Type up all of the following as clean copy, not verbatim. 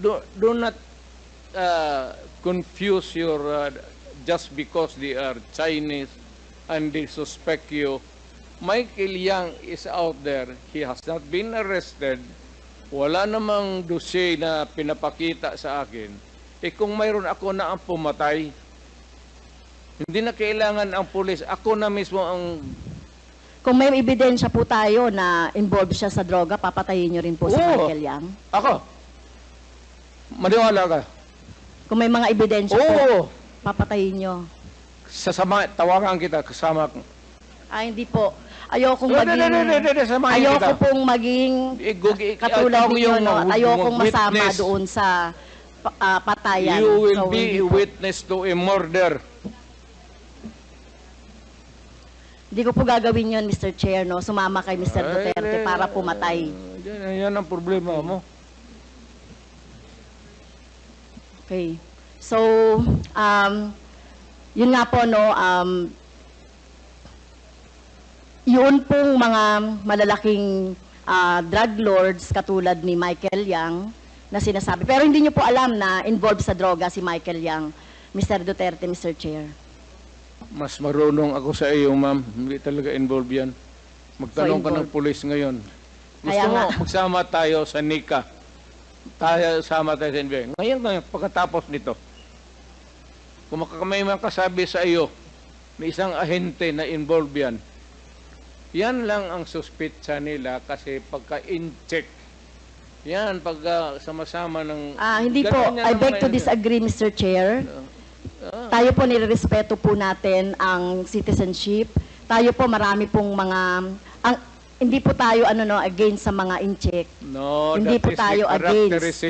do not confuse your, just because they are Chinese and they suspect you. Michael Yang is out there. He has not been arrested. Wala namang dossier na pinapakita sa akin. Kung mayroon ako na ang pumatay, hindi na kailangan ang pulis. Ako na mismo ang... Kung may ebidensya po tayo na involved siya sa droga, papatayin niyo rin po si Michael Yang? Ako? Maniwala ka? Kung may mga ebidensya po, papatayin niyo? Sasama, tawagan kita, kasama ko. Hindi po. Ayokong pong maging katulad ninyo, no? At ayokong masama doon sa patayan. You will be a witness to a murder. Hindi ko po gagawin yun, Mr. Chair, no? Sumama kay Mr. Duterte para pumatay. Yan ang problema mo. Okay. So, yun nga po, no, yun pong mga malalaking drug lords katulad ni Michael Yang na sinasabi. Pero hindi nyo po alam na involved sa droga si Michael Yang, Mr. Duterte, Mr. Chair. Mas marunong ako sa iyo, ma'am. Hindi talaga involved yan. Magtanong ka ng pulis ngayon. Gusto mo, magsama tayo sa NICA. Sama tayo sa NBI. Ngayon, pagkatapos nito, kung may makasabi sa iyo, may isang ahente na involved yan, yan lang ang suspitsa nila kasi pagka-in-check, yan, pag sama-sama ng... Hindi po. I beg to disagree, Mr. Chair. Tayo po nirerespeto po natin ang citizenship. Tayo po marami pong mga... hindi po tayo against sa mga in-check. No, hindi po tayo against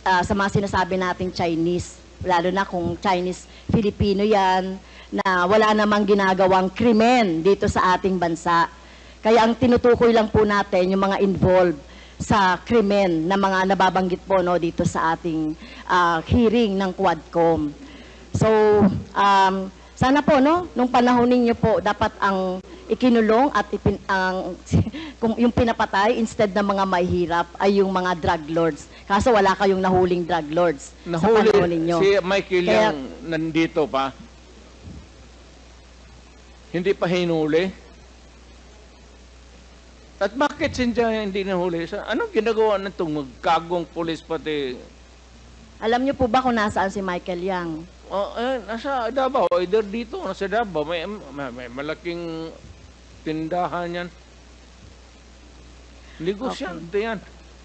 sa mga sinasabi nating Chinese. Lalo na kung Chinese, Filipino yan, na wala namang ginagawang krimen dito sa ating bansa. Kaya ang tinutukoy lang po natin yung mga involved sa krimen na mga nababanggit po, no, dito sa ating hearing ng Quadcom. So, sana po, no, nung panahon ninyo po, dapat ang ikinulong at kung yung pinapatay instead ng mga mahihirap ay yung mga drug lords. Kaso wala kayong nahuling drug lords sa panahon ninyo. Si Michael Yang nandito pa? Hindi pa hinuli? At bakit siya hindi nahuli? Anong ginagawa na itong magkagong pulis pati? Alam niyo po ba kung nasaan si Michael Yang? Nasa Davao. Either dito, nasa Davao. May malaking tindahan yan. Negosyante yan.